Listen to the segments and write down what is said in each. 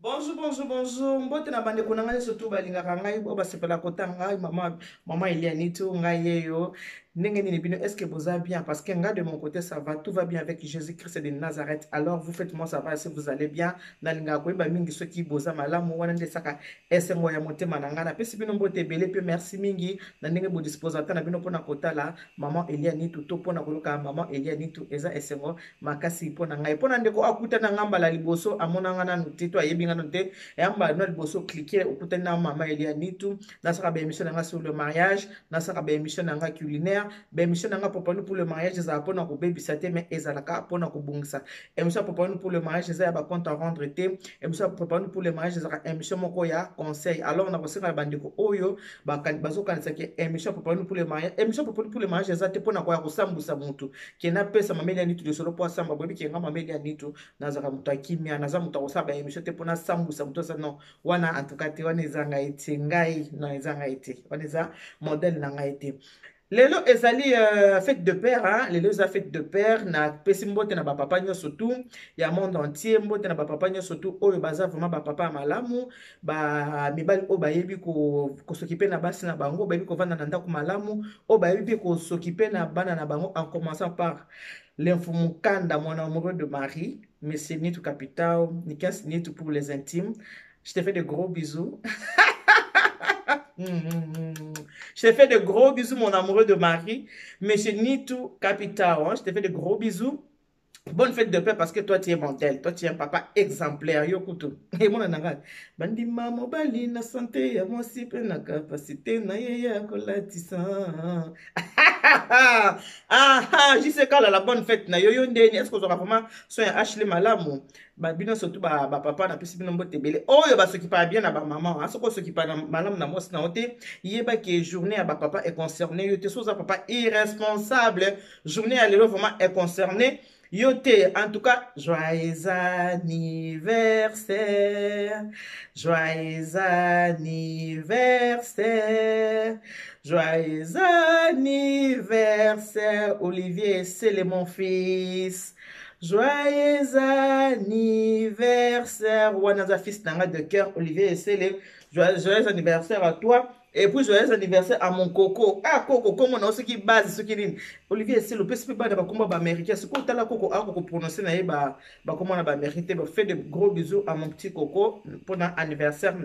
Bonjour, bonjour, bonjour. Mbote na bande konanga surtout balingaka ngai bo basepela kota ngai mama Eliani tu ngai yeyo. Ndenge nini bino est-ce que vous allez bien parce que ngai de mon côté ça va, tout va bien avec Jésus-Christ de Nazareth. Alors vous faites moi ça va si vous allez bien. Na linga ko ba mingi soki boza malamu wana nde saka esengo ya motema na ngai na pesi bino mbote belé pe merci mingi na ndenge bo disposata na bino pona kota la mama Eliani tu to pona koloka mama Eliani tu eza esengo makasi pona ngai pona ndeko akuta na ngamba la liboso amona ngana nutito ayebi ngana nte yamba no liboso cliquer okuta na mama Eliani tu nasaka ba émission nga sur le mariage nasaka ba émission nga culinaire ba émission nga popanu pour le mariage za pona ko bebisa te mais ezalaka pona ko bungisa émission popanu pour le mariage za ya ba compte à rendre te émission popanu pour le mariage za émission moko ya conseil alors na kosenga bandeko oyo bazo kanisa ke émission popanu pour le mariage émission popanu pour le mariage za te pona ko ya kosambusa mutu kena pesa mama Eliani tu de solo po samba bobi ke nga mama Eliani tu nazaka mutu akimia naza mutu akosaba émission te pona sambusa mutu sa non wana en tout cas te wana ezanga ete ngai non ezanga ete wana eza modèle na ngai te lelo ezali fête de père hein lelo eza fête de père na pesi mbote na bapapa nyonso tout ya monde entier mbote na bapapa nyonso tout oyo baza vraiment bapapa malamu ba mibali oyo bayebi kosokipe na basi na bango bayebi kovanda na ndako malamu oyo bayebi mpe kosokipe na bana na bango en commençant par l'infumukanda mon amoureux de Marie Monsieur Nitu Capital Nikas Nitu pour les intimes je te fais de gros bisous. Je te fais de gros bisous, mon amoureux de Marie. Monsieur Nitu Capital, hein? Je te fais de gros bisous. Bonne fête de paix parce que toi tu es modèle, toi tu es un papa exemplaire. Yokutu. Et mon anaga. Bandi mamo bali na santé ya moi si pe na capacité na ya kolatisa. Je sais quand la bonne fête na yoyo ndeni. Est-ce que vous aurez vraiment soin Ashley malamu? Bino surtout ba papa na pesi bino mbote belé. Oh yo ba s'occuper bien na ba maman. Aso ko s'occuper na malamu na mosi na ote. Yeba que journée à ba papa est concerné. Yo te soza papa irresponsable. Journée à l'élo vraiment est concerné. Yoté, en tout cas, joyeux anniversaire, joyeux anniversaire, joyeux anniversaire, Olivier, c'est mon fils. Joyeux anniversaire, Wanaza fils nanga de cœur, Olivier, c'est joyeux anniversaire à toi. Et puis, joyeux anniversaire à mon coco. Ah, coco, comment on a ce qui base, ce qui dit. Olivier, c'est le PSP de combat américain. C'est quoi, la coco, ah, coco prononcer, comment on a mérité. Fait de gros bisous à mon petit coco pendant l'anniversaire.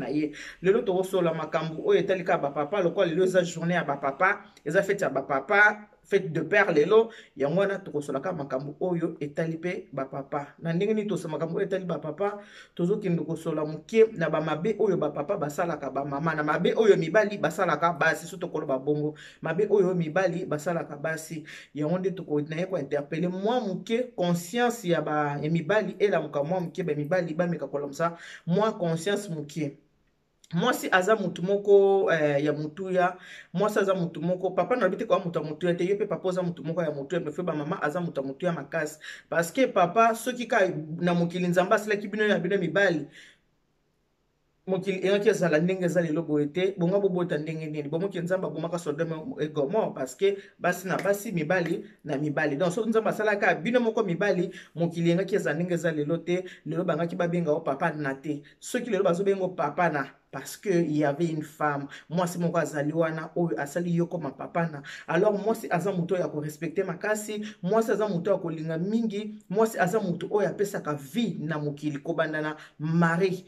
Le lot au la makambu, oh, et tel cas, papa, le quoi, les journée à papa, les a fait à papa. Fête de père lelo yangwana tokosolaka makambo oyo etalipe ba papa na ndenge ni tosa makambo etali ba papa tozokende kosola mukie na ba mabe oyo ba papa basalaka ba mama na mabe oyo mibali basalaka basi soto koloba bongo mabe oyo mibali basalaka basi yango nde toko na ye ko interpeller moi mukie conscience ya ba ya mibali ela mukamwa mukie ba mibali ba meka kolomsa moi conscience mukie moi si aza mutu moko ya mutuya moi si aza mutu moko papa na bité ko mutu mutuya te yepe papa aza mutu moko ya mutuya me fe ba mama aza mutu mutuya makasi parce que papa soki ka na mokili nzamba sila kibino ya bino mibali mokili engaki ezala ndenge eza lelo boye te bonga bobota ndenge nini bomoki nzamba bomaka Sodome et Gomorrhe parce que basi na basi mibali na mibali donc soki nzamba asalaka bino moko mibali mokili engaki ezala ndenge eza lelo te lelo bangaki babenga o papa na te soki lelo bazobenga o papa na parce que il y avait une femme moi c'est mon azali wana oyo asali yo comme papa na alors moi c'est aza muto ya ko respecter makasi moi c'est aza muto ya ko linga mingi moi c'est aza muto oyo apesa ka vie na mokili kobandana Marie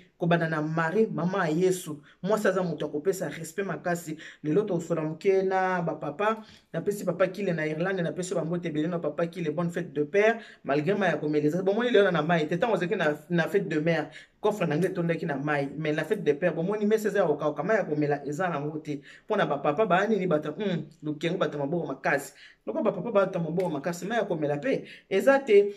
mama Yesu moi c'est aza muto ya ko pesa respect makasi lelo to sola muke na ba papa na pesi papa kile na Irlande na pesi ba mbote belé na papa kile bonne fête de père malgré ma ya komeleza bon moi il est na mai tetan ozeki na fête de mère coffre na ngai tondaki na mai mais la fête de père bon moni message ya oka kama ya komela eza na ngote pona ba papa ba nini bata lukengo bata mabo makasi loko ba papa bata mabo makasi mai ya komela pe ezate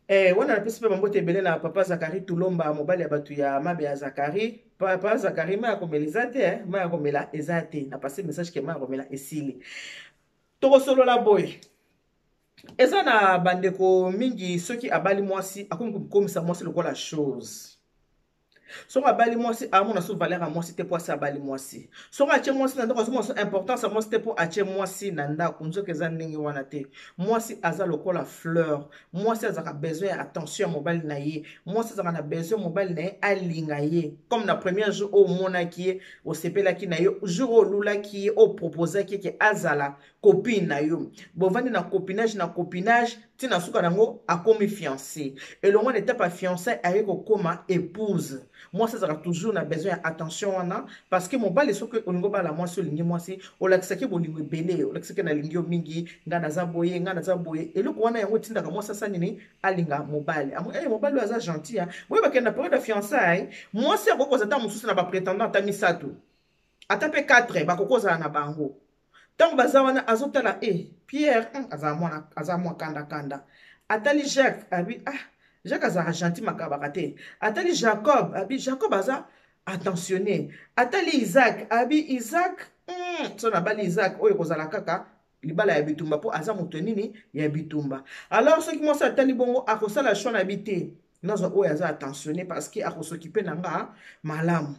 wana na pesi pe bambote belé na papa Zakari Tulomba mobali ya batu ya mabe ya Zakari papa Zakari mai ya komela ezate mai ya komela ezate na passer message ke mai ya komela esili toko solo la boy eza na bandeko mingi soki abali mwasi akomi komisa mwasi lokola chose Soki abali mwasi amona so valeur ya mwasi te po asi abali mwasi. Soki atie mwasi na ndako azomona so importance ya mwasi te po atie mwasi na ndako, nzoka eza ndenge wana te. Mwasi aza lokola fleur. Mwasi azalaka besoin ya attention ya mobali na ye. Mwasi azalaka na besoin mobali na ye alinga ye. Comme na premier jour omonaki ye, osepelaki na yo, jour olulaki ye, oproposaki ke azala copine na yo. Bovandi na copinage, tina suka nango akomi fiancé. Elongo na étape ya fiancé aye kokoma épouse. Mwasi azalaka toujours na besoin ya attention wana parce que mobali soki olingo bala mwasi olingi mwasi olakisaki bolingo ebele, olakisaki na lingi yo mingi, nga naza boye, nga naza boye. Eloko wana yango tindaka mwasi asa nini alinga mobali. Mobali aza gentil hein. Boye bakende na période ya fiançailles, mwasi akokoza ata mosusu na ba prétendant ata misatu. Ata pe 4 bakokoza na bango. Tant baza wana azotala Pierre aza mwa kanda. Atali Jacques abi Jacques aza gentil makabaka te. Atali Jacob abi Jacob aza attentionné. Atali Isaac abi Isaac so na bali Isaac oyo kozala kaka libala ya bitumba po aza moto nini ya bitumba. Alors ceux qui mwasi atali bongo akosala choix na bité nazo oyo aza attentionné parce que akosokipe nanga malamu.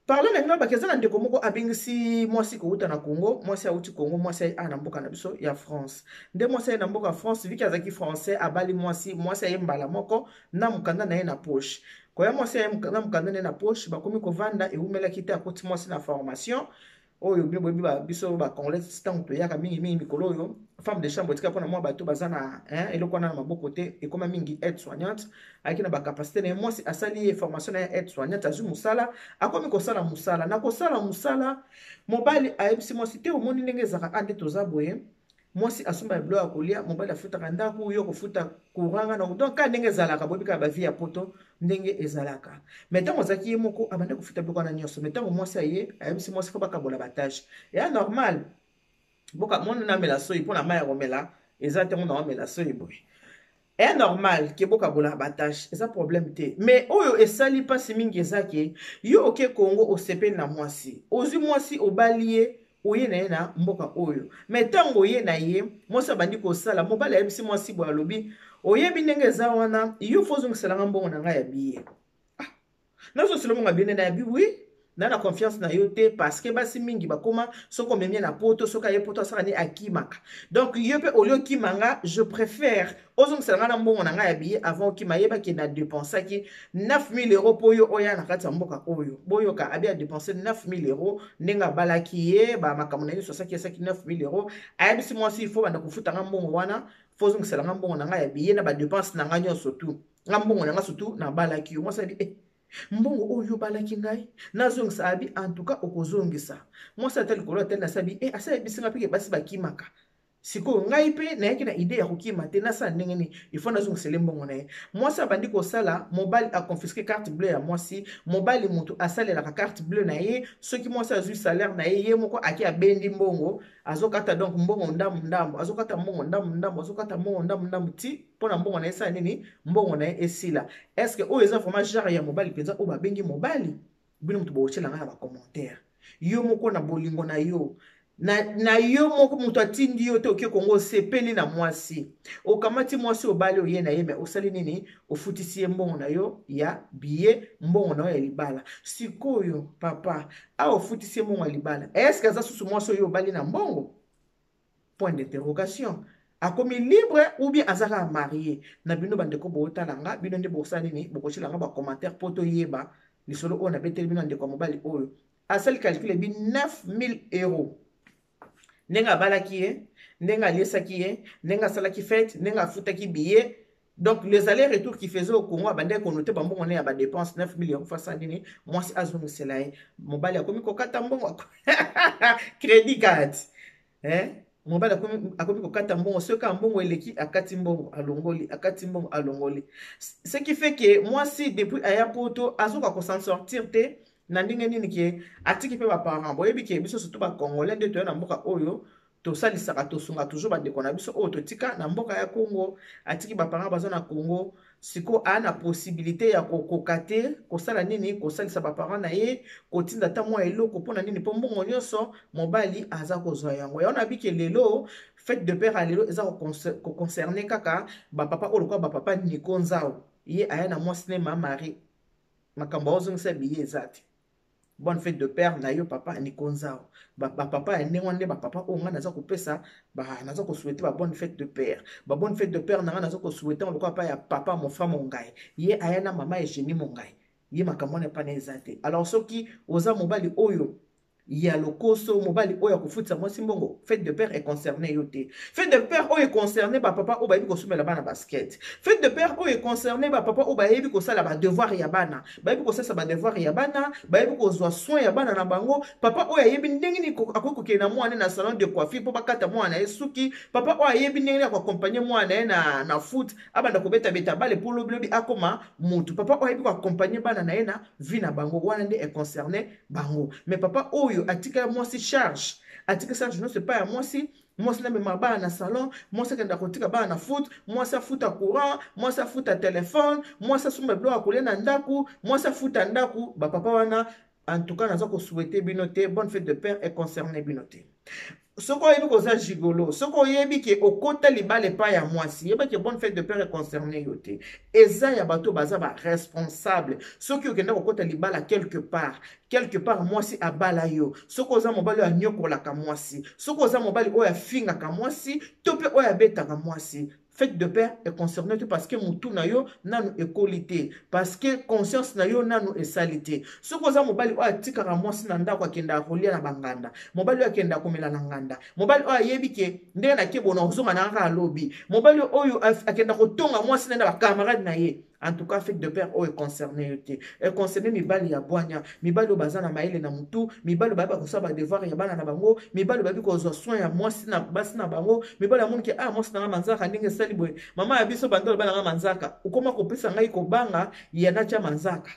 Parlons maintenant bakezana ndeko moko abingisi mwasi ko uta na Congo, mwasi auti Congo, mwasi na mboka na biso ya France. Nde mwasi na mboka France viki azaki français abali mwasi mbala moko na mukanda na ye na poche. Kwa ya mwasi na mukanda na ye na poche bakomi kovanda eumela kite akoti mwasi na formation. Oyo biso ba congolais tango toyaka mingi mikolo oyo femme de chambre tika pona mwa bato bazana eloko na maboko te ekoma mingi aide soignante aki na ba capacité na mwasi asali formation na aide soignante azu musala akomi kosala musala na kosala musala mobali ayebisi mwasi te omoni ndenge ezaka ande toza boye mwasi asomba eblo ya kolia mobali afutaka ndako yo kofuta kuranga na donc ka ndenge ezalaka bobika ba vie ya poto ndenge ezalaka metango zaki ye moko abande kofuta biloko na nyonso metango mwasi aye ayebisi mwasi fo bakabola batage ya normal boka mona na mela soyi pona maya komela eza te mona omela soyi boye est normal ke boka bola batage eza problème te mais oyo esali pasi mingi ezake yo oke Congo osepeli na mwasi ozi mwasi obali ye oye na ye na mboka oyo mais tango oye na ye mwasi abandi kosala mobali ayebisi mwasi boye alobi oyebi ndenge eza wana yo fozongiselanga mbongo na ngai ya biye nazosila mbongo ya biye na ya bi wi na confiance na yo te parce que basi mingi bakoma soko omemie na poto soki aye poto asala ni akimaka donc yo mpe olio okimanga je préfère ozongiselanga na mbongo na ngai ya biye avant okima yebaki na dépensaki 9000 euros mpo oyo oya na kati ya mboka oyo boyoka abi adepense 9000 euros ndenge abalaki ye bamakambo na ye nyonso asaki 9000 euros ayebisi mwasi ifo banda kofutanga mbongo wana fo ozongiselanga mbongo na ngai ya biye na badepense na ngai nyonso tu nga mbongo na ngai surtout nabalaki yo mwasi abi mbongo oyo balaki ngai nazongisa abi en tout cas okozongisa mwasi atali likolo atali nasabi asayebisinga mpe basi bakimaka sikoyo ngai mpe nayaki na ide ya kokima te nasala ndenge nini ifo nazongisele mbongo na ye mwasi abandi kosala mobali aconfiske carte bleue ya mwasi mobali moto asalelaka carte bleue na ye soki mwasi azwi salaire na ye ye moko aki abendi mbongo azokata donc mbongo ndambu azokata mbongo ndambu azokata mbongo ndambu ti mpona mbongo na ye sala nini mbongo na ye esila est ce que oyo eza vraiment genre ya mobali mpenza oyo babengi mobali bino moto bokotyelanga na bacommentaire yo moko na bolingo na yo na yo moko moto atindi yo te oke Kongo osepeli na mwasi okamati mwasi obali oye na ye me osali nini ofutisi ye mbongo na yo ya biye mbongo na yo ya libala sikoyo papa a ofutisi ye mbongo ya libala est-ce que aza susu mwasi oyo obali na mbongo point d'interrogation akomi libre ou bien azaka marié na bino bandeko botalanga bino nde bosala nini bokotyelanga bacommentaire mpo toyeba lisolo oyo nabeteli bino ndeko ya mobali oyo asali calcule bi 9000 euros ndenge abalaki ye ndenge aliesaki ye ndenge asalaki fete ndenge afutaki billet donc les allers-retours qui faisaient au Congo abandaki konote bambongo ne ya badepense 9000 euros fasa nini mwasi azongisela ye mobali akomi kokata mbongo crédit card mobali akomi kokata mbongo soki mbongo eleki akati mbongo alongoli akati mbongo alongoli ce qui fait que mwasi depuis aya poto azoka kosan sortir te na ndenge nini ke atiki mpe baparent boyebi ke biso surtout bacongolais nde toya na mboka oyo tosalisaka tosunga toujours bandeko na biso oyo totika na mboka ya Congo atiki baparent baza na Congo siko aya na possibilité ya kokoka te kosala nini kosalisa baparent na ye kotinda ata mwa eloko mpona nini mpo mbongo nyonso mobali aza kozwa yango yaona bike lelo fête de père alelo eza koconcerne kaka bapapa oyo lokola bapapa Niko Nzao ye aya na mwasi ne ma mari makambo ozongisa biye eza te. Bonne fête de père na yo papa ni konzao. Papa ene wande papa o nga naza kopesa naza ko souhaiter ba bonne fête de père. Ba bonne fête de père na nga naza ko souhaiter on papa ya papa mon frère mon ngai. Ye ayana mama et génie mon ngai. Ye makambo ne pa na ezate. Alors soki oza mobali oyo ya lokoso mobali oyo kufutsa mwasi mbongo, fête de père est concerné yote. Fête de père oyo est concerné ba papa o ba yebi ko somela bana basket. Fête de père oyo est concerné ba papa o ba yebi ko sala ba devoir ya bana. Ba yebi ko sala ba devoir ya bana, ba yebi ko zwa soin ya bana na bango. Papa oyo yebi ndenge ni akoko ke na mwana na salon de coiffure po bakata mwana esuki. Papa oyo yebi ndenge ni ko accompagner mwana na foot, abanda ko beta beta bale pour lobi akoma mutu. Papa oyo yebi ko accompagner bana na na vie na bango wana nde est concerné bango. Mais papa oyo atika mwasi charge, atika charge non c'est pas à mwasi. Mwasi na mema bana na salon, mwasi kenda kotika bana na foot, mwasi afuta courant, mwasi afuta téléphone, mwasi asumba blo akole na ndaku, mwasi afuta ndaku, ba papa wana en tout cas nazo ko souhaiter binote bonne fête de père est concerné binote. Soko yebi ko za gigolo, soko yebi ke okota libale pa ya mwasi, yeba ke bonne fête de père est concerné yote. Eza ya bato baza ba responsable. Soko okenda kokota libala quelque part mwasi abala yo. Soko za mobali ya nyokola ka mwasi, soko za mobali oya finga ka mwasi, tope oya beta ka mwasi. Fête de père est concerné parce que mutu na yo nanu ekolité, parce que conscience na yo nanu esalite. Soko za mobali oya tikaka mwasi na ndako akenda kolia na banganda, mobali oya akenda komela na nganda, mobali oya yebi ke ndenge na kebona ozonga na nga alobi, mobali oyo akenda kotonga mwasi na ba camarade na ye. En tout cas, fête de père est concerné. Est concerné mibali ya boanya, mibali bazana maile na mutu, mibali baba ko saba devoir ya bana na bango, mibali babi ko zo soin ya mwasi na basi na bango, mibali ya munke mwasi na manzaka ndenge sali boy. Mama ya biso bandolo bana manzaka, ukoma ko pesa ngai ko banga ya na cha manzaka.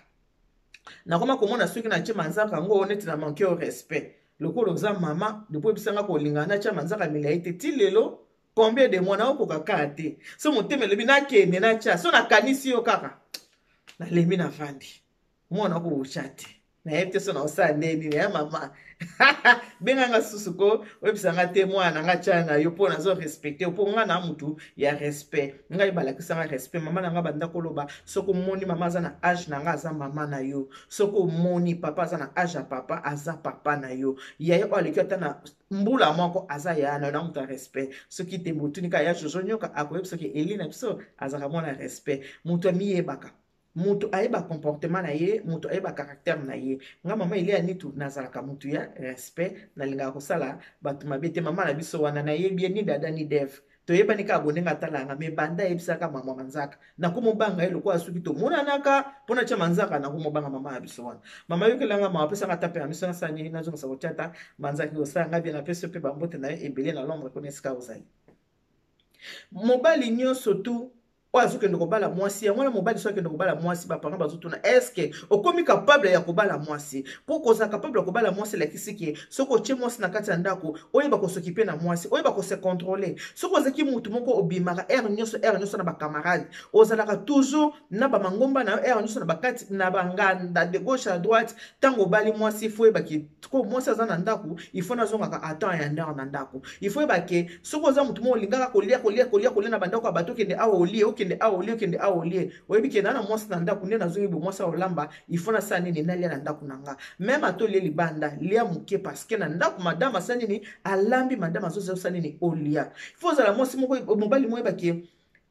Na koma ko mona soki na cha manzaka ngo oneti na manque au respect. Lokolo za mama, depuis bisanga ko lingana cha manzaka milaite tilelo. Combien de mois na okoka kate so moteme lebi na kende na cha so na kanisi yo kaka na lebi na fandi mwana ko uchate na yete so na osande ni ya mama benga nga susuko webisanga te mwana nga cha na yo pona zo respecter po nga na mutu ya respect nga ibala kisanga respect mama na nga banda koloba soko moni mama za na âge na nga za mama na yo soko moni papa za na âge ya papa aza papa na yo ya yo alekata na mbula moko aza ya na mutu respect soki te mutu nika ya jojo nyoka akoyeb soki elina biso azaka mona respect mutu amiyebaka mutu ayeba comportement na ye, mutu ayeba caractère na ye. Nga mama ile ya nitu nazalaka mutu ya respect na linga kosala batu mabete mama na biso wana na ye bien ni dada ni dev. To yeba ni ka abonenga talanga me banda yebisaka mama manzaka. Na kumobanga ye lokwa asuki to mona naka pona cha manzaka na kumobanga mama ya biso wana. Mama yoke langa mama pesa ngatape amiso na sani na zonga sabochata manzaki osanga bien na peso pe bambote na ye ebele na lombre koneska ozali. Mobali nyonso tu oya azokende kobala mwasi ya mwana mobali so akende kobala mwasi bapanga bazotuna eske okomi capable ya kobala mwasi po koza capable ya kobala mwasi lakisi ke soko otie mwasi na kati ya ndako oyeba kosokipe na mwasi oyeba kose contrôler soko ozaki mutu moko obimaka air nyonso na bakamarade ozalaka toujours na bamangomba na air nyonso na bakati na banganda de gauche à droite ntango obali mwasi ifo oyebaki ko mwasi aza na ndako ifo nazongaka atan ya ndako na ndako ifo oyebake soko oza mutu moko olingaka kolia na bandako ya bato okende awa olie okende aolie oyebi ke na mwasi na ndako nde nazongi bo mwasi olamba ifo na sala nini nalia na ndako na nga même ato lia libanda lia moke parce que na ndako madame asala nini alambi madame azosala nini olia ifo ozala mwasi moko mobali mo oyebake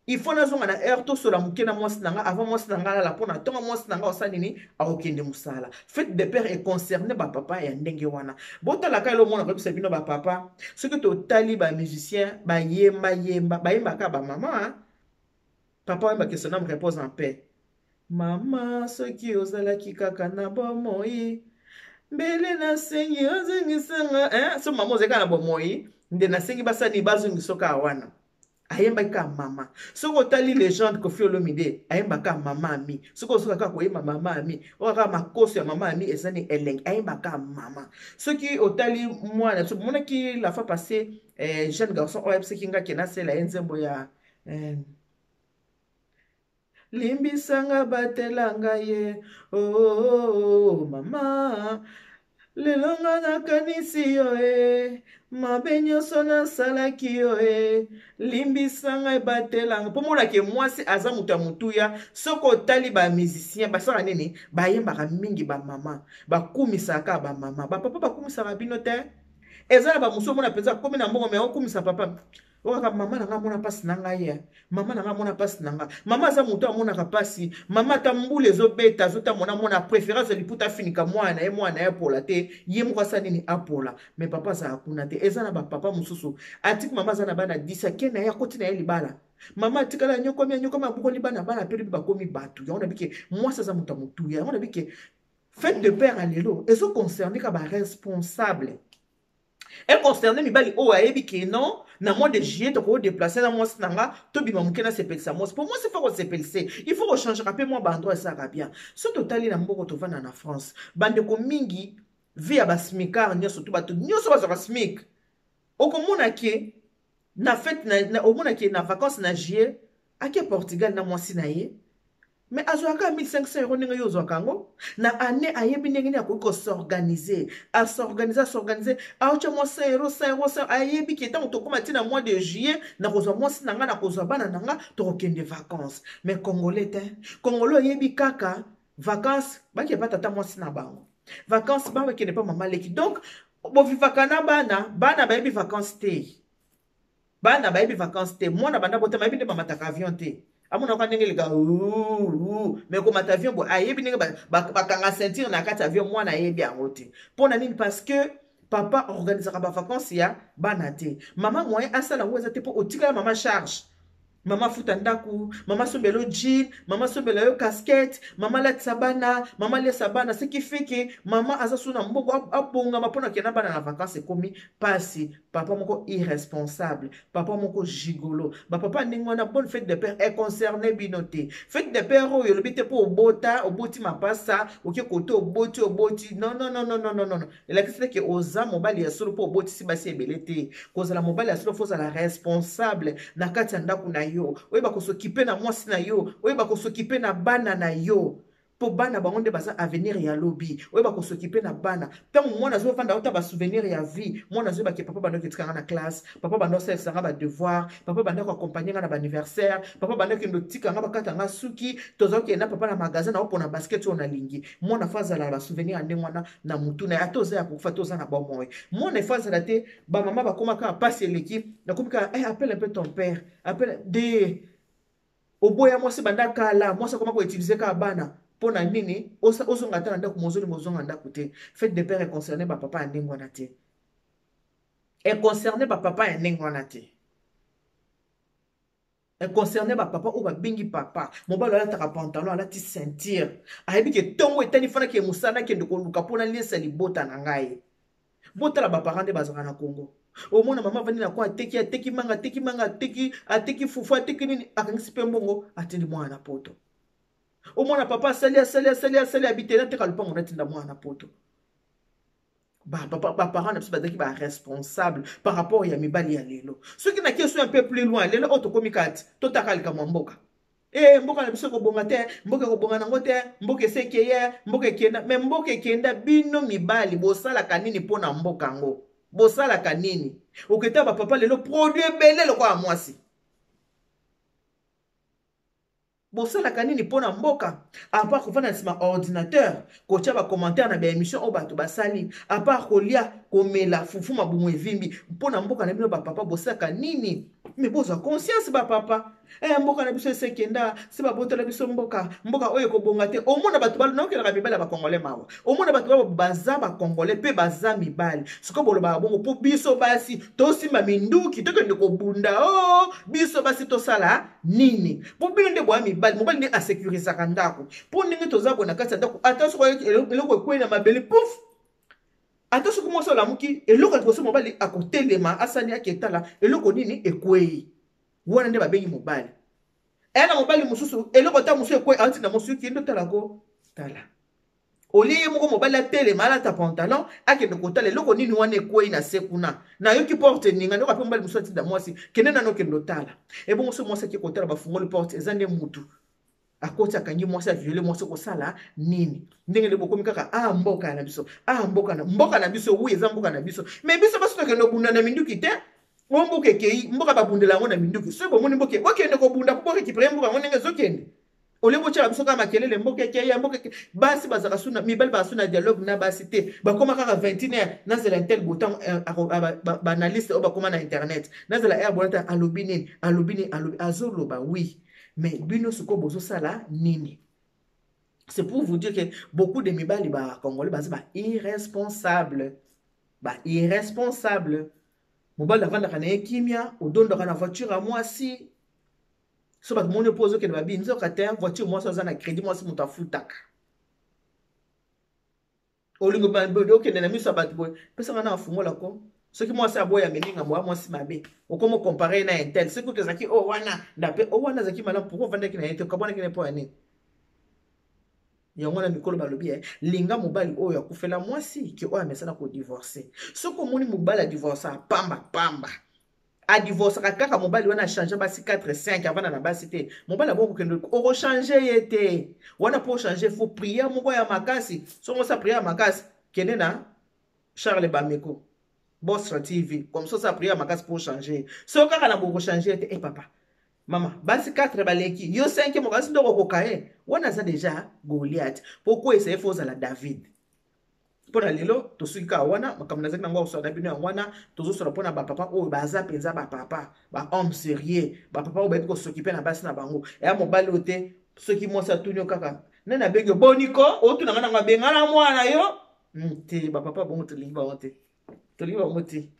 ifo nazonga na air tosola moke na mwasi na nga avant mwasi na nga alala mpo na ntongo mwasi na nga osala nini aokende mosala fête de père est concerné bapapa ya ndenge wana botalaka elo mona koyebisa bino bapapa soki totali bamusicien bayembaka bamama papa oyembaki son âme repose en paix. Mama soki ozalaki kaka na bomoi mbele nasengi ozengisanga so mama ozalaka na bomoi nde nasengi basani bazongisoka wana ayembaka mama soko otali légende Koffi Olomide ayembaka mama ami soko osokaka koyemba mama ami okaka makoso ya mama ami ezani elenge ayembaka mama soki otali mwana so monaki la fois passée jeune garçon oyebisaki nga kena sela ye nzembo ya limbisanga batelanga ye oh mama lelonga nakanisi yo mabe nyonso nasalaki yo limbisanga ebatelanga mpo monake mwasi aza moto ya motuya soki otali bamusicien basala nini bayembaka mingi bamama bakumisaka bamama bapapa bakumisaka bino te eza na bamosu omona mpenza komi na mbongo me okumisa papa okaka mama nanga amona mpasi na ngai ye mama nanga amona mpasi na ngai mama aza moto amonaka mpasi mama ata mbula ezobeta azotamona mona préférence liputa afinika mwana ye apola te ye moko asa nini apola me papa azala kuna te eza na bapapa mosusu atiki mama aza na bana 10 ake na ye akoti na ye libala mama atikala anyokomi abukoli bana pe lobi bakomi bato yango na bike mwasi aza moto ya motuya yango na bike fête de père alelo ezoconcerne ka baresponsable econcerne mibali oyo ayebi ke non na mois de juillet toko déplacer na mwasi nanga tobima moke na sepelisa mwasi pour moi c'est faut kosepelise il faut changer pe moi bandroit esalaka bien so totali na mboko tovanda na France bandeko mingi vi ya basmikar nyonso to bato nyonso bazwaka smik okomona ke na fête omona ke na vacances na juillet ake Portugal na mwasi na ye mais azwaka 1500 euros ndenge yo ozwaka yango na année ayebi ndenge nini akoki kosorganize asorganize aotya mwa 100 euros ayebi ke ntango tokóma ti na mois de juillet nakozwa mwasi na nga nakozwa bana na nga tokokende vacances mais congolais te congolais oyebi kaka vacances bakeba tata mwasi na bango vacances bakende pa mama leki donc bovivaka na bana bayebi vacances te mwana banda botema yebi nde bamataka avion te amona kwa ndenge leka mais komata avion bo ayebi ndenge bakanga ceinture na kati avion mwana ayebi yango te mpona nini parce que papa organisaka bavacances ya bana te mama moyen asala yango eza te mpo otikala mama charge mama futa ndaku mama sombelo jean mama sombelo yo casquette mama latisa bana mama lesa bana ce qui fait que mama aza so na mbongo abongama mpona kena bana na vacances ekomi pasi papa moko irresponsable papa moko gigolo bapapa ndenge wana bonne fête de père econcerné bino te fête de père oyo olobi te mpo oboti mapasa oke kote oboti non elakisi te ke oza mobali ya solo mpo obotisi basi ebele te kozala mobali ya solo fo ozala responsable na kati ya ndako na yo oyeba kosokipe na mwasi na yo oyeba kosokipe na bana na yo po bana bango nde baza avenir ya lobi oyeba kosokipe na bana ntango mwana azovanda ota basouvenir ya vie mwana azoyeba ke papa bandoko etikanga na classe papa bandoko asalisa badevoir papa bandoko akompagne nga na baanniversaire papa bandoko endo tikanga bakatanga suki tozakokenda papa na magasin na opona basket oyo nalingi mwana fo azala na basouvenir ya ndenge wana na mutu na ye ata oza ya kokufa te oza na bomoi mwana efo azala te bamama bakomaka mpasi eleki nakomi kaka appelle un peu ton père appelle de oboya mwasi banda kala mwasi akoma koutilize kaka bana pona nini ozonga ta na ndako mozolinga ozonga ndako te fête de père econcerné bapapa ya ndenge wana te econcerné bapapa ya ndenge wana te econcerné bapapa oyo babengi papa mobali alataka pantalon alati ceinture ayebi ke ntongo etani fana ke mosala akende koluka mpona liesa libota na ngai botala baparent nde bazalaka na Congo omona mama vandi na kwa ateki manga ateki fufu ateki nini akangisi mpe mbongo atindi mwana na poto omona papa asali abitena teka lupango natinda mwana poto baparent na biso bazalaki baresponsable par rapport ya mibali ya lelo soki na keso un peu plus loin lelo oyo tokomi kati totaka likambo ya mboka mboka na biso ekobonga te mboka ekobonga nango te mboka eseke ye mboka ekenda me mboka ekenda bino mibali bosalaka nini mpo na mboka yango bosalaka nini oketa bapapa lelo produit ebele lokola mwasi bosalaka nini mpo na mboka apart kofanda na nsima ordinateur kotya bacommentaire na baémission oyo bato basali apart kolia komela fufu mabumu evimbi mpo na mboka na bino bapapa bosalaka nini me bozwa conscience bapapa mboka na biso esekenda se babotela biso mboka oyo ekobonga te omona bato naokelaka mibali ya bakongole mawa omona bato babo baza bakongole mpe baza mibali sikoyo bolobaka bongo mpo biso basi tosimba minduki tokende kobunda biso basi tosala nini mpo bino nde boya mobali nde asecurisaka ndako mpo ndenge toza boye na kati ya ndako ata soko eloko ekwei na mabele pouf ata soki mwasi olamuki eloko ya liboso mobali akotelema asani aketala eloko nini ekwei wana nde babengi mobali na mobali mosusu eloko ta mosusu ekwei auti na mosusu kende otalako tala olie ye moko mobali atelema alata pantalon akende kotala eloko nini wana ekwei na se kuna nayoki porte ninga nde okape mobali mosusu atinda mwasi kende nano okende otala ebongo so mwasi ake kotala bafungoli porte eza nde mutu akoti akangi mwasi aviole mwasi kosala nini ndenge bokomi kaka mboka na biso mboka na biso wi eza mboka na biso mais biso baso tokende obunda na minduki te o mboka ekei mboka babundela yango na minduki soki bomoni mboka bokende kobunda mpo borekipere mboka yango ndenge ezokende ole botyaka biso kaka makelele mboka ekei ya mboka basi bazaka suna mibali bazaka suna dialogue na basi te bakoma kaka 21h nazela intel botango baanalyste oyo bakoma na internet nazela air bolata alobi nini azoloba wi mais bino siko bozosala nini. C'est pour vous dire que beaucoup de mibali ba congolais ba irresponsable mobali avanda kana ekimia odondo kana voiture à moi si so ba mon pose que ba binzo kata voiture moi ça na crédit moi si muta futaka olingo ba bodo ke na miso ba boy pesa kana afungola ko ce qui moi ça boya meninga moi si mabe okomo comparer na intel c'est que zaki wana ndape wana zaki malam pourquoi vanda kina intel kabona kina po ani yango na mikolo balobi linga mobali oyo akufela mwasi ki oyo amesana ko divorcer soko moni mobali a divorcer pamba a divorcer kaka mobali wana changer basi 4 5 avant na basi te mobali aboko kendo o changer yete wana pour changer faut prier moko ya makasi soko sa prier makasi kende na Charles Bameko Boss TV comme ça prier makasi pour changer soko kaka na boko changer yete papa Maman, basi 4 baleki, yo 5 mokasi ndoko kokae, wana za deja Goliath. Pourquoi essayer foza la David? Pona lelo, to suika wana, makamna zaki nango so na bino wana, tozo so pona ba papa o baza penza ba papa, ba homme sérieux, ba papa o ba ko s'occuper na basi na bango. Ya mobali ote, soki mo sa tunyo kaka. Nana benge boniko, o tu na nga benga na mwana yo. Te ba papa bon to liba ote. To liba moti.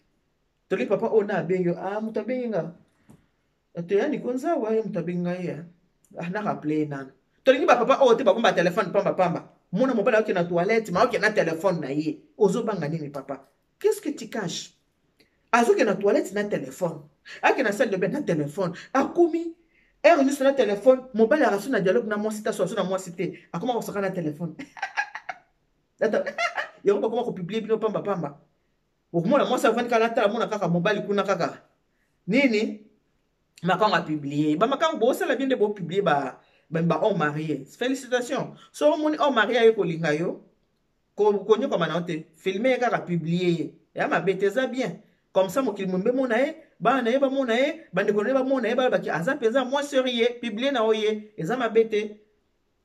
To liba papa o na bengo, mutabenga. Teyani konza waye mtabinga ya na rappeler nana tolingi ba papa o te ba komba téléphone pamba mona mobile oke na toilette ma oke na téléphone na ye ozobanga nini papa qu'est-ce que tu caches azoke na toilette na téléphone ake na salle de bain na téléphone akomi ni sur na téléphone mobile a reçu na dialogue na moi cité so na moi cité akoma ko saka na téléphone yo ba koma ko publier bino pamba okomona moi ça vendre kala tala mona kaka mobile kuna kaka nini Macron a publié. Bah Macron bon ça la bien de beau publier bah homme marié. Félicitations. So mon homme marié avec Olinga yo. Konyo comme anante. Filmer car a publié. Ya ma bête ça bien. Comme ça mon qu'il mon mon nae ba nae ba mon nae ba ne connaît ba mon nae ba ki aza pesa moi sérieux publier na oye. Eza ma bête.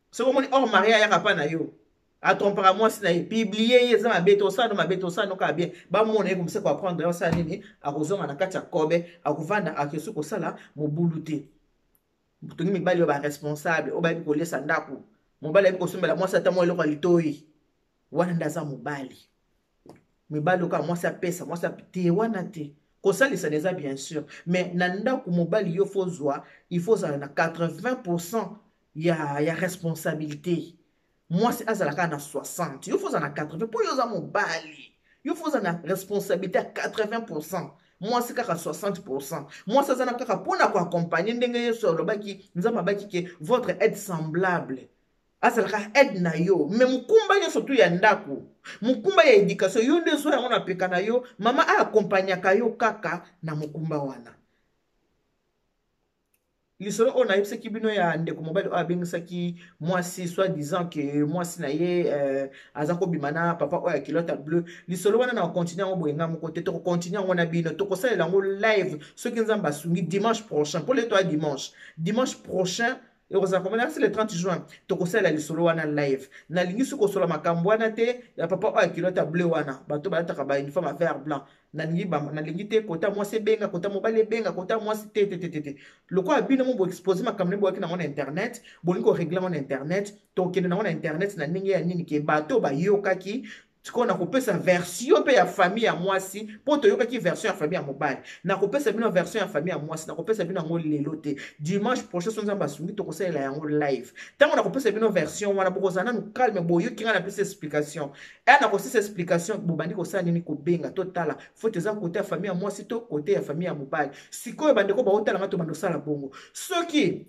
So mon homme marié ya pa na yo. A trompera moi si na publier eza ma bête ça no ka bien. Ba mon nae comme ça quoi prendre ça nini a kozonga na kati ya kobe a kovanda a kesu ko sala mo buluté. Butongi mibali yo ba responsable o ba bi ko lesa ndako. Mobali bi ko sombela moi ça ta mo eloko litoi. Wana ndaza mobali. Mibali ka moi ça pesa moi ça te wana te. Ko salisa neza bien sûr mais na ndako mobali yo fozwa il faut ça na 80% ya responsabilité. Moi c'est azalaka na 60 yo faut ça na 80 pour yo za mobali. Yo faut ça na responsabilité à 80%. Moi c'est kaka 60%. Moi ça zana kaka pona ko accompagner ndenge yeso lobaki nzama baki ke votre aide semblable. Azalaka aide na yo mais mukumba yo surtout ya ndako. Mukumba ya éducation yo ndezo ya mona peka na yo mama a accompagnaka yo kaka na mukumba wana. Lisolo on a eu ce qui bino ya ndeko mobile a bingisa ki moi si soit disant que moi si na ye azako bimana papa o ya kilota bleu lisolo wana na continuer on boyenga mo côté to continuer on a bino to ko sala ngo live ce qui nzamba sungi dimanche prochain pour les toi dimanche prochain et on va c'est le 30 juin to ko sala lisolo wana live na lingi su ko sola makambo wana te ya papa o ya kilota bleu wana bato ba ta ba uniforme à vert blanc na lingi te kota moi c'est benga kota mobile benga kota moi c'est te le quoi bino mo exposer makambo bo na mon internet bo lingo régler mon internet to kende na mon internet na ningi ya nini ke bato ba yokaki tiko na kopesa version pe ya famille ya mwasi po to yokaki version ya famille ya mobile na kopesa bino version ya famille ya mwasi na kopesa bino ngo lelo te dimanche prochain sonza basungi to kosala yango live tango na kopesa bino version wana bokozana no calme boyo kinga na pesa explication na kosisa explication bobandi kosala nini ko benga totala faut eza côté ya famille ya mwasi to côté ya famille ya mobile sikoyo bandeko ba otala ngato bando sala bongo soki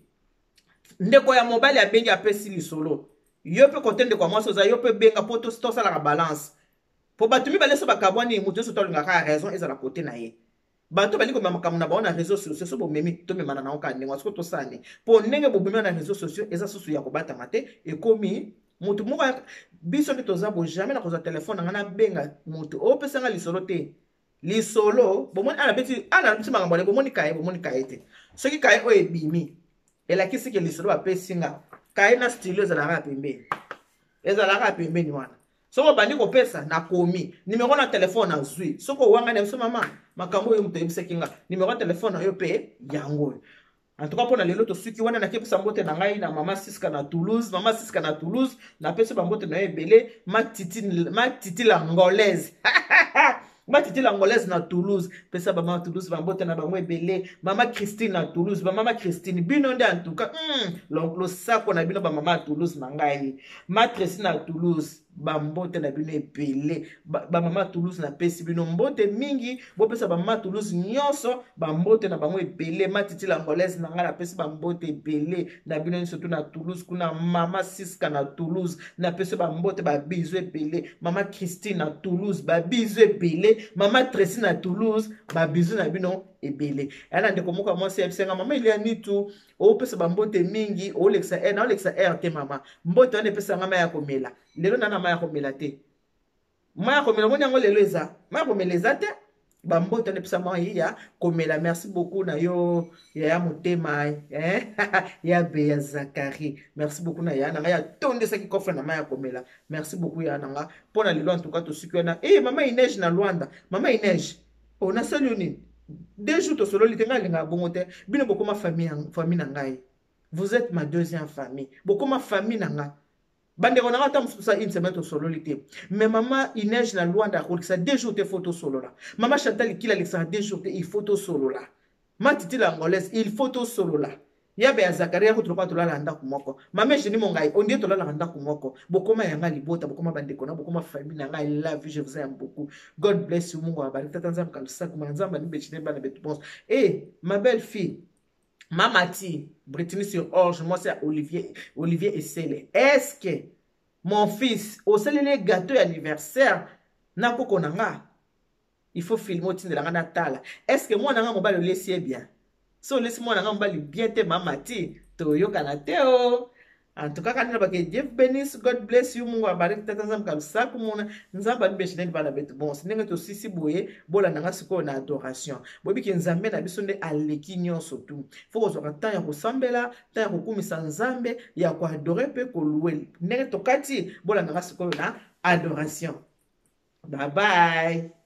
ndeko ya mobile ya bengi apesi lisolo yo pe kotende kwa mwasi oza yo pe benga po to sala la balance po batumi baleso bakabwani mutu so tolinga ka raison eza la côté na ye bato bali komema makambo na bango na réseaux sociaux so bomemi tomemana nango kaka ndenge siko tosani mpo ndenge bobemi na réseaux sociaux eza susu ya kobatama te ekomi motu moko biso nde toza bo jamais na kozwa telefone nanga nabenga motu opesanga lisolo te lisolo bomoni ana beti makambo ale bomoni kaye te soki kaye oyo ebimi elakisi ke lisolo bapesinga kaye na stilo ezalaka pembeni wana soko bandi kopesa nakomi nimero na telefone azwi soko wanga na biso mama makambo oyo moto yebisaki nga nimero ya telefone oyo mpe yango en tout cas mpona lelo tosuki wana nakepesa mbote na ngai na mama Siska na Toulouse napesi bambote na yo ebele matiti l'angolaise matiti l'angolaise na Toulouse pesa bamama Toulouse bambote na bango ebele mama Christine na Toulouse bamama Christine bino nde en tout cas losako na bino bamama Toulouse na ngai matresi na Toulouse bambote na bino ebele bamama Toulouse na pesi bino mbote mingi bopesa bamama Toulouse nyonso bambote na bango ebele matiti l'angolaise na ngai napesi bambote ebele na bino surtout na Toulouse kuna mama Siska na Toulouse napesi bambote babizu ebele mama Christine na Toulouse babizu ebele mama Tracy na Toulouse babizu na bino ebele yana ndeko moko mwasi yabisenga mama ili ya nitu opesa bambote mingi olekisa air te mama mbote wana epesa nga maya komela lelo nana maya komela te maya komela moni yango lelo eza maya komela eza te bambote wana epesa maya ya komela merci beaucoup na yo ya motema ya Beya Zakari merci beaucoup na ya nanga ya tondesaki kofre na maya komela merci beaucoup ya nanga mpona lelo en tout cas tosuki wana mama Ineige na Luanda mama Ineige nasali yo nini 2 jours to solo litenga linga bongo te bino bokoma famille na ngai vous êtes ma deuxième famille bokoma famille na nga bande ko na ta mususa une semaine to solo lite mais mama Ineige na Luanda ko ça 2 jours te photo solo la mama Chantal Kila ça 2 jours te il photo solo la matiti l'angolaise il photo solo la ya Beya Zakari ya kutuloka tolala ndako moko mama Jenny Mongai on dit tolala ndako moko bokoma yanga libota bokoma bandeko na bokoma famille na ngai love you je vous aime beaucoup God bless you Mungu abariki tata nzambe kalusa kuma nzambe ni betine bana betu bon ma belle fille Mamati Brittany sur Orge moi c'est Olivier Essele est-ce que mon fils au selele gâteau anniversaire na koko nanga il faut filmer au tinde la ngana tala est-ce que moi nanga mobile le laisser bien so laisse-moi na mbali bien te mamati to yokana te o en tout cas kana ba ke Dieu bénisse God bless you Mungu abariki tata nzambe kabisa kumona nzamba nibeshine bana betu bon sinenge to sisi boye bola nanga siko na adoration bobi ke nzambe na biso nde aleki nyonso tu faut ko ta ya kosambela ta ya kokumisa nzambe ya ko adorer pe ko louer ndenge to kati bola nanga siko na adoration bye bye.